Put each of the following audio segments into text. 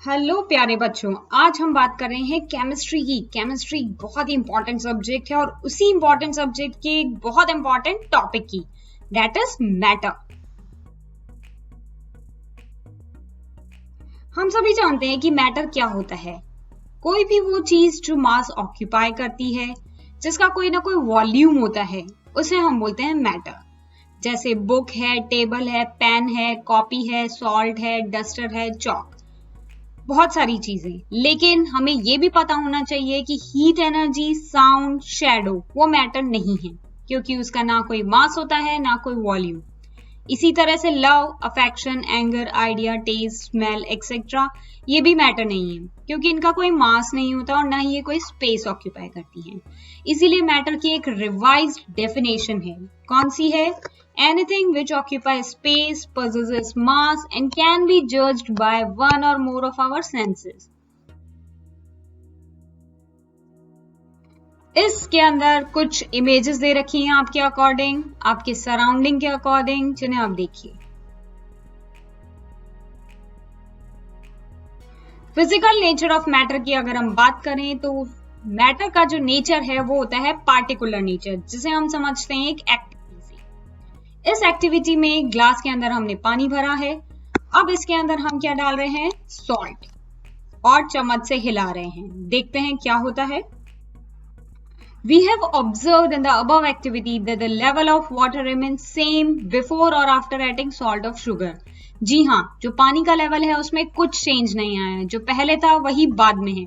Hello प्यारे बच्चों, आज हम बात कर रहे हैं केमिस्ट्री की। केमिस्ट्री बहुत ही इंपॉर्टेंट सब्जेक्ट है और उसी इंपॉर्टेंट सब्जेक्ट के एक बहुत इंपॉर्टेंट टॉपिक की, दैट इज मैटर। हम सभी जानते हैं कि मैटर क्या होता है। कोई भी वो चीज जो मास ऑक्यूपाई करती है, जिसका कोई ना कोई वॉल्यूम होता है, उसे हम बोलते हैं मैटर। जैसे बुक है, टेबल है, पेन है, कॉपी है, सॉल्ट है, डस्टर है, चॉक, बहुत सारी चीजें। लेकिन हमें यह भी पता होना चाहिए कि हीट एनर्जी, साउंड, शैडो वो मैटर नहीं है, क्योंकि उसका ना कोई मास होता है ना कोई वॉल्यूम। इसी तरह से love, affection, anger, idea, taste, smell etcetera ये भी मैटर नहीं है, क्योंकि इनका कोई मास नहीं होता और ना ही ये कोई स्पेस ऑक्यूपाई करती हैं। इसीलिए मैटर की एक रिवाइज्ड डेफिनेशन है। कौन सी है? Anything which occupies space, possesses mass and can be judged by one or more of our senses. इसके अंदर कुछ इमेजेस दे रखी हैं आपके अकॉर्डिंग, आपके सराउंडिंग के अकॉर्डिंग, जिन्हें आप देखिए। फिजिकल नेचर ऑफ मैटर की अगर हम बात करें तो मैटर का जो नेचर है वो होता है पार्टिकुलर नेचर, जिसे हम समझते हैं एक एक्टिविटी। इस एक्टिविटी में ग्लास के अंदर हमने पानी भरा है। अब इसके अंदर हम क्या डाल रहे हैं? सॉल्ट, और चम्मच से हिला रहे हैं। देखते हैं क्या होता है। We have observed in the above activity that the level of water remains same before or after adding salt of sugar. जी हाँ, जो पानी का लेवल है उसमें कुछ चेंज नहीं आया है, जो पहले था वही बाद में है।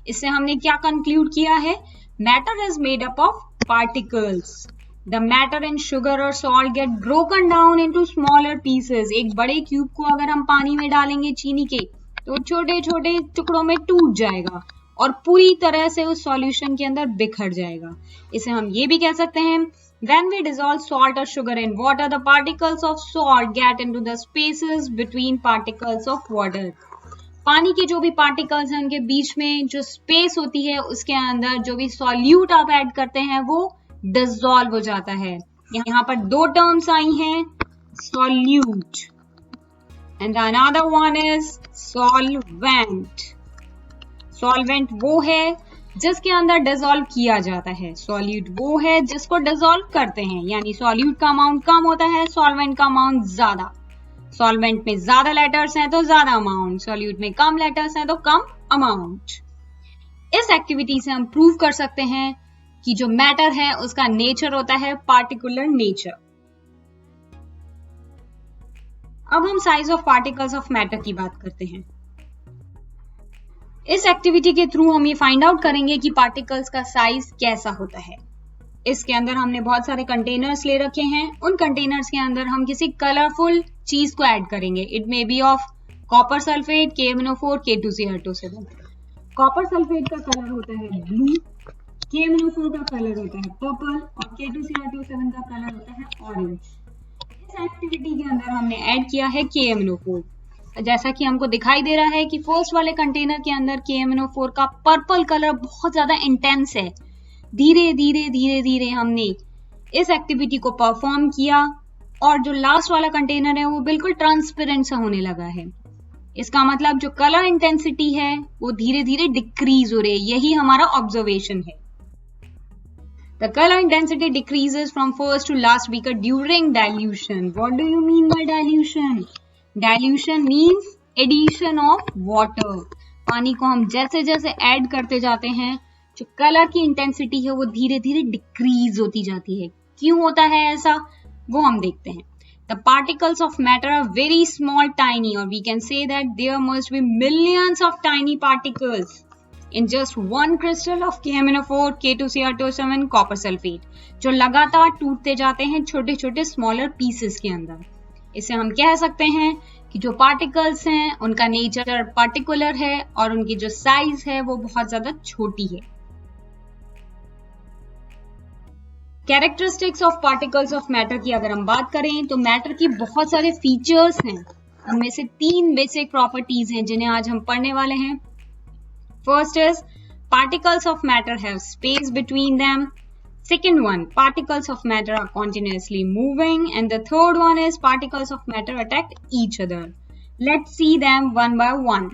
इससे हमने क्या कंक्लूड किया है? Matter is made up of particles. The matter in sugar or salt get broken down into smaller pieces. एक बड़े क्यूब को अगर हम पानी में डालेंगे चीनी के, तो छोटे छोटे टुकड़ों में टूट जाएगा और पूरी तरह से उस सॉल्यूशन के अंदर बिखर जाएगा। इसे हम ये भी कह सकते हैं, when we dissolve salt or sugar in water, the particles of salt get into the spaces between particles of water. पानी के जो भी पार्टिकल्स हैं उनके बीच में जो स्पेस होती है, उसके अंदर जो भी सॉल्यूट आप ऐड करते हैं वो डिसॉल्व हो जाता है। यहाँ पर दो टर्म्स आई हैं, solute and another one is solvent. Solvent वो है जिसके अंदर डिसॉल्व किया जाता है, सॉल्यूट वो है जिसको डिसॉल्व करते हैं। यानी सॉल्यूट का अमाउंट कम होता है, सॉल्वेंट का अमाउंट ज्यादा। सॉल्वेंट में ज्यादा लेटर्स हैं तो ज्यादा अमाउंट, सॉल्यूट में कम लेटर्स हैं तो कम अमाउंट। इस एक्टिविटी से हम प्रूव कर सकते हैं कि जो मैटर है उसका नेचर होता है पार्टिकुलर नेचर। अब हम size of particles of matter की बात करते हैं। इस एक्टिविटी के थ्रू हम ये फाइंड आउट करेंगे कि पार्टिकल्स का साइज कैसा होता है। इसके अंदर हमने बहुत सारे कंटेनर्स ले रखे हैं। उन कंटेनर्स के अंदर हम किसी कलरफुल चीज को ऐड करेंगे। It may be of copper sulphate, KMnO4, K2CR27। Copper sulphate का कलर होता है ब्लू, KMnO4 का कलर होता है पर्पल और K2CR27 का कलर होता है ऑरेंज। इस एक्टिविटी के अंदर हमने ऐड किया है KMnO4। जैसा कि हमको दिखाई दे रहा है कि फर्स्ट वाले कंटेनर के अंदर KMnO4 का पर्पल कलर बहुत ज्यादा इंटेंस है। धीरे धीरे धीरे धीरे हमने इस एक्टिविटी को परफॉर्म किया और जो लास्ट वाला कंटेनर है वो बिल्कुल ट्रांसपेरेंट सा होने लगा है। इसका मतलब जो कलर इंटेंसिटी है वो धीरे धीरे डिक्रीज हो रही है। यही हमारा ऑब्जर्वेशन है। The color intensity decreases from first to last beaker during dilution. What do you mean by dilution? Dilution means addition of water. पानी को हम जैसे जैसे ऐड करते जाते हैं, जो कलर की इंटेंसिटी है वो धीरे धीरे डिक्रीज होती जाती है। क्यों होता है ऐसा, वो हम देखते हैं। The particles of matter are very small, tiny, or we can say that there must be millions of tiny particles in just one crystal of KMnO4, K2CR27, copper sulfate, जो लगातार टूटते जाते हैं छोटे छोटे स्मॉलर पीसेस के अंदर। इसे हम कह सकते हैं कि जो पार्टिकल्स हैं उनका नेचर पर्टिकुलर है और उनकी जो साइज है वो बहुत ज्यादा छोटी है। Characteristics of particles of matter की अगर हम बात करें तो मैटर की बहुत सारे फीचर्स हैं। उनमें से 3 बेसिक प्रॉपर्टीज हैं जिन्हें आज हम पढ़ने वाले हैं। First is particles of matter have space between them. Second one, particles of matter are continuously moving. And the third one is particles of matter attract each other. Let's see them one by one.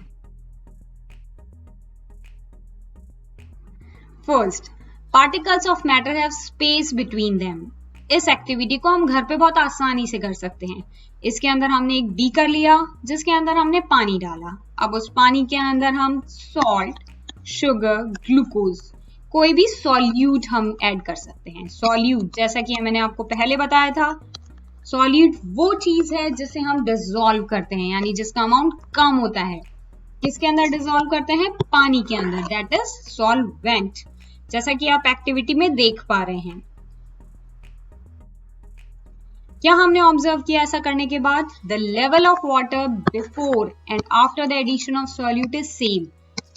First, particles of matter have space between them. इस activity को हम घर पे बहुत आसानी से कर सकते हैं। इसके अंदर हमने एक बीकर लिया जिसके अंदर हमने पानी डाला। अब उस पानी के अंदर हम सॉल्ट, शुगर, ग्लूकोज, कोई भी सॉल्यूट हम ऐड कर सकते हैं। सॉल्यूट जैसा कि मैंने आपको पहले बताया था, सॉल्यूट वो चीज है जिसे हम डिसॉल्व करते हैं, यानी जिसका अमाउंट कम होता है। किसके अंदर डिसॉल्व करते हैं? पानी के अंदर, दैट इज सॉल्वेंट, जैसा कि आप एक्टिविटी में देख पा रहे हैं। क्या हमने ऑब्जर्व किया ऐसा करने के बाद? The level of water before and after the addition of solute is same.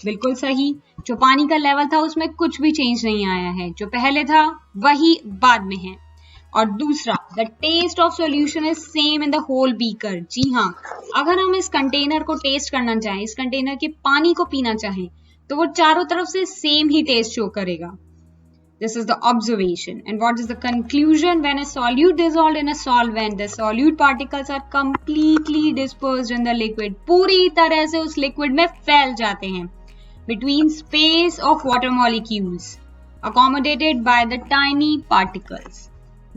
बिल्कुल सही, जो पानी का लेवल था उसमें कुछ भी चेंज नहीं आया है, जो पहले था वही बाद में है। और दूसरा, the taste of solution is same in the whole beaker. जी हाँ, अगर हम इस कंटेनर को टेस्ट करना चाहें, इस कंटेनर के पानी को पीना चाहें, तो वो चारों तरफ से सेम ही टेस्ट शो करेगा। This is the observation. And what is the conclusion? When a solute dissolved in a solvent, the solute particles are completely dispersed in the liquid. पूरी तरह से उस liquid में फैल जाते हैं between space of water molecules, accommodated by the tiny particles.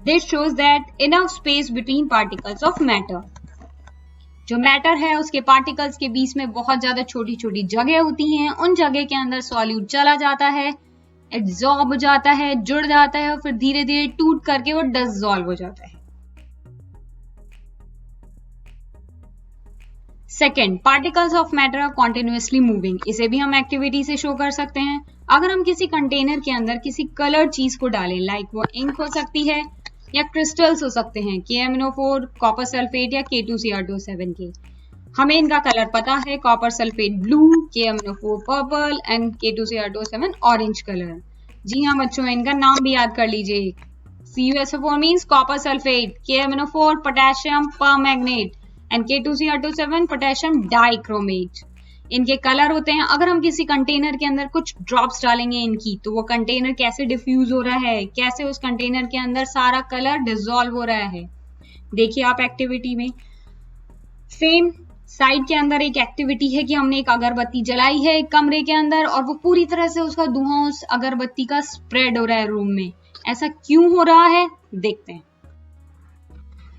This shows that enough space between particles of matter. जो matter है उसके पार्टिकल्स के बीच में बहुत ज्यादा छोटी छोटी जगह होती हैं। उन जगह के अंदर सॉल्यूट चला जाता है, एब्जॉर्ब हो जाता है, जुड़ जाता है और फिर धीरे धीरे टूट करके वो डिसॉल्व हो जाता है। Second, particles of matter are continuously moving. इसे भी हम एक्टिविटी से शो कर सकते हैं। अगर हम किसी कंटेनर के अंदर किसी कलर्ड चीज को डालें, लाइक वो इंक हो सकती है या क्रिस्टल्स हो सकते हैं, KMnO4, कॉपर सल्फेट या K2Cr2O7 के। हमें इनका कलर पता है, copper sulphate blue, KMnO4 purple and K2Cr2O7 orange colour. जी हाँ बच्चों, इनका नाम भी याद कर लीजिए। CuSO4 means copper sulphate, KMnO4 potassium permanganate and K2Cr2O7 potassium dichromate. इनके कलर होते हैं। अगर हम किसी कंटेनर के अंदर कुछ ड्रॉप्स डालेंगे इनकी, तो वो कंटेनर कैसे डिफ्यूज हो रहा है, कैसे उस कंटेनर के अंदर सारा कलर डिसॉल्व हो रहा है, देखिए आप एक्टिविटी में। सेम साइड के अंदर एक एक्टिविटी है कि हमने एक अगरबत्ती जलाई है एक कमरे के अंदर और वो पूरी तरह से उसका धुआं उस अगरबत्ती का स्प्रेड हो रहा है रूम में। ऐसा क्यों हो रहा है, देखते हैं।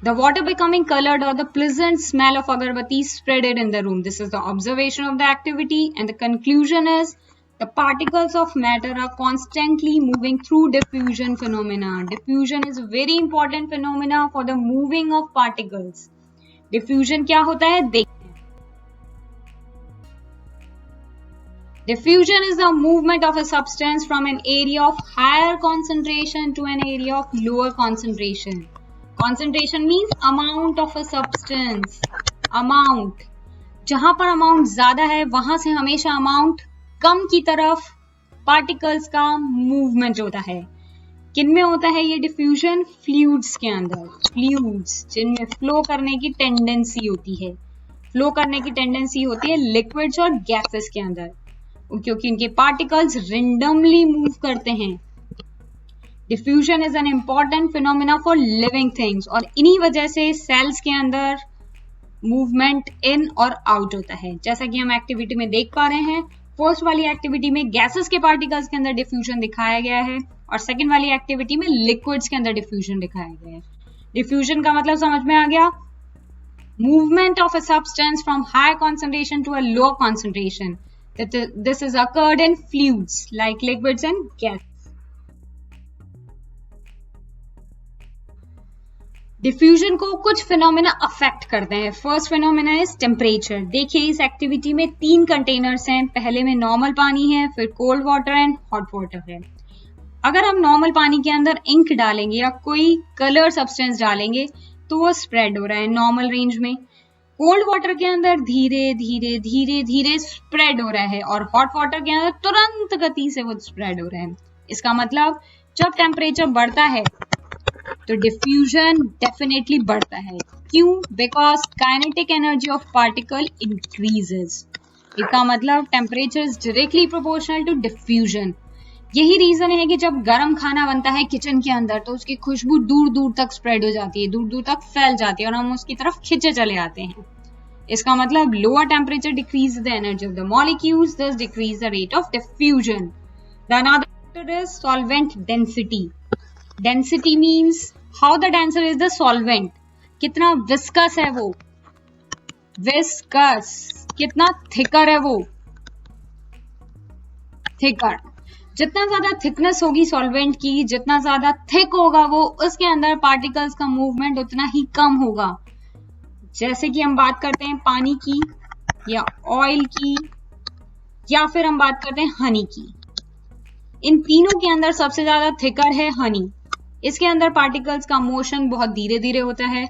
The water becoming colored or the pleasant smell of agarbatti spreaded in the room. This is the observation of the activity, and the conclusion is the particles of matter are constantly moving through diffusion phenomena. Diffusion is a very important phenomena for the moving of particles. Diffusion क्या होता है देखते हैं। Diffusion is the movement of a substance from an area of higher concentration to an area of lower concentration. Concentration means amount of a substance. Amount, जहां पर amount ज्यादा है वहां से हमेशा अमाउंट कम की तरफ पार्टिकल्स का मूवमेंट होता है। किन में होता है ये डिफ्यूजन? फ्लूइड्स के अंदर। फ्लूइड्स जिनमें फ्लो करने की टेंडेंसी होती है, फ्लो करने की टेंडेंसी होती है लिक्विड्स और गैसेस के अंदर, क्योंकि इनके पार्टिकल्स रेंडमली मूव करते हैं। Diffusion is an important phenomena for living things, और इन्हीं वजह से सेल्स के अंदर मूवमेंट इन और आउट होता है, जैसा कि हम एक्टिविटी में देख पा रहे हैं। फर्स्ट वाली एक्टिविटी में गैसेस के पार्टिकल्स के अंदर डिफ्यूजन दिखाया गया है और सेकेंड वाली एक्टिविटी में लिक्विड्स के अंदर डिफ्यूजन दिखाया गया है। डिफ्यूजन का मतलब समझ में आ गया? Movement of a substance from high concentration to a low concentration. This is occurred in fluids like liquids and gas. Diffusion को कुछ फिनोमेना अफेक्ट करते हैं। First phenomena is temperature. देखिए इस एक्टिविटी में 3 कंटेनर्स हैं, पहले में नॉर्मल पानी है, फिर cold water and hot water है। अगर हम नॉर्मल पानी के अंदर इंक डालेंगे या कोई कलर सब्सटेंस डालेंगे तो वो स्प्रेड हो रहा है नॉर्मल रेंज में। कोल्ड वाटर के अंदर धीरे धीरे धीरे धीरे स्प्रेड हो रहा है और हॉट वाटर के अंदर तुरंत गति से वो स्प्रेड हो रहा है। इसका मतलब जब टेम्परेचर बढ़ता है तो डिफ्यूजन डेफिनेटली बढ़ता है। क्यों? Because kinetic energy of particle increases. इसका मतलब temperature is directly proportional to diffusion. यही रीजन है कि जब गर्म खाना बनता है किचन के अंदर तो उसकी खुशबू दूर दूर तक स्प्रेड हो जाती है, दूर दूर तक फैल जाती है और हम उसकी तरफ खिंचे चले आते हैं। इसका मतलब lower temperature decrease the energy of the molecules, thus decrease the rate of diffusion. The another factor is solvent density. Density means how the denser is the solvent. कितना viscous है वो, viscous, कितना thicker है वो, thicker. जितना ज्यादा thickness होगी solvent की, जितना ज्यादा थिक होगा वो, उसके अंदर पार्टिकल्स का मूवमेंट उतना ही कम होगा. जैसे कि हम बात करते हैं पानी की या ऑयल की या फिर हम बात करते हैं हनी की. इन तीनों के अंदर सबसे ज्यादा थिकर है हनी. इसके अंदर पार्टिकल्स का मोशन बहुत धीरे धीरे होता है.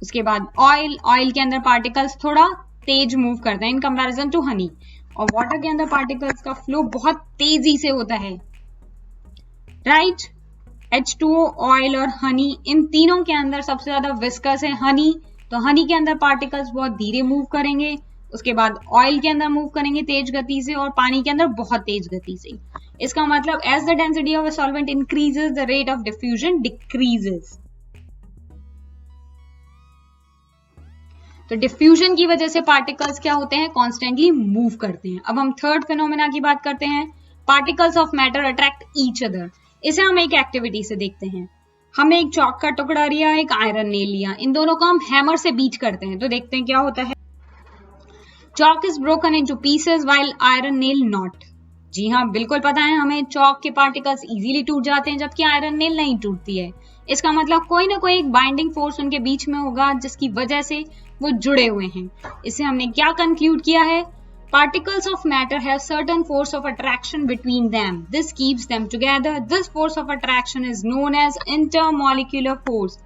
उसके बाद ऑयल के अंदर पार्टिकल्स थोड़ा तेज मूव करते हैं इन कंपैरिजन टू हनी. और वाटर के अंदर पार्टिकल्स का फ्लो बहुत तेजी से होता है. राइट, H2O, ऑयल और हनी, इन तीनों के अंदर सबसे ज्यादा विस्कस है हनी. तो हनी के अंदर पार्टिकल्स बहुत धीरे मूव करेंगे. उसके बाद ऑयल के अंदर मूव करेंगे तेज गति से और पानी के अंदर बहुत तेज गति से. इसका मतलब as the density of a solvent increases the rate of diffusion decreases. तो डिफ्यूजन की वजह से पार्टिकल्स क्या होते हैं, कॉन्स्टेंटली मूव करते हैं. अब हम थर्ड फिनोमेना की बात करते हैं, particles of matter attract each other. इसे हम एक एक्टिविटी से देखते हैं. हमने एक चौक का टुकड़ा लिया, एक आयरन नेल लिया, इन दोनों को हम हैमर से बीट करते हैं. तो देखते हैं क्या होता है. Chalk is broken into pieces while iron nail not. जी हाँ, बिल्कुल पता है हमें, चौक के पार्टिकल्स इजीली टूट जाते हैं जबकि आयरन नेल नहीं टूटती है. इसका मतलब कोई ना कोई एक बाइंडिंग फोर्स उनके बीच में होगा जिसकी वजह से वो जुड़े हुए हैं. इससे हमने क्या कंक्लूड किया है, particles of matter have certain force of attraction between them. This keeps them together. This force of attraction is known as intermolecular force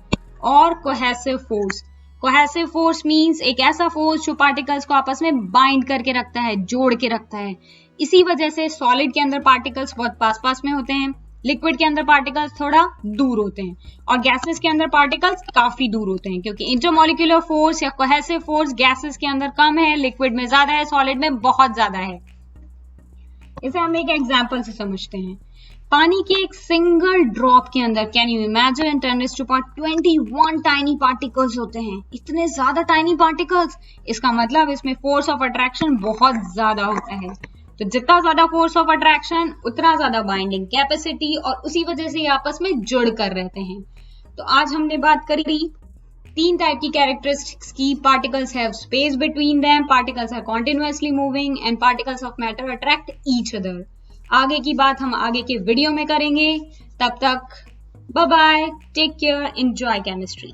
or cohesive force. Cohesive force means एक ऐसा force जो particles को आपस में bind करके रखता है, जोड़ के रखता है. इसी वजह से solid के अंदर particles बहुत पास-पास में होते हैं, लिक्विड के अंदर पार्टिकल्स थोड़ा दूर होते हैं और गैसेस के अंदर पार्टिकल्स काफी दूर होते हैं, क्योंकि इंटरमॉलिक्यूलर फोर्स या कोहेसिव फोर्स गैसेस के अंदर कम है, लिक्विड में ज्यादा है, सॉलिड में बहुत ज्यादा है. इसे हम एक एग्जांपल से समझते हैं. पानी के एक सिंगल ड्रॉप के अंदर can you imagine 10⁻21 tiny particles होते हैं. इतने ज्यादा टाइनी पार्टिकल्स, इसका मतलब इसमें फोर्स ऑफ अट्रैक्शन बहुत ज्यादा होता है. तो जितना ज्यादा फोर्स ऑफ अट्रैक्शन उतना ज्यादा बाइंडिंग कैपेसिटी और उसी वजह से ये आपस में जुड़ कर रहते हैं. तो आज हमने बात करी 3 टाइप की कैरेक्टरिस्टिक्स की. Particles have space between them, particles are continuously moving and particles of matter attract each other. आगे की बात हम आगे के वीडियो में करेंगे. तब तक bye bye, take care, enjoy chemistry.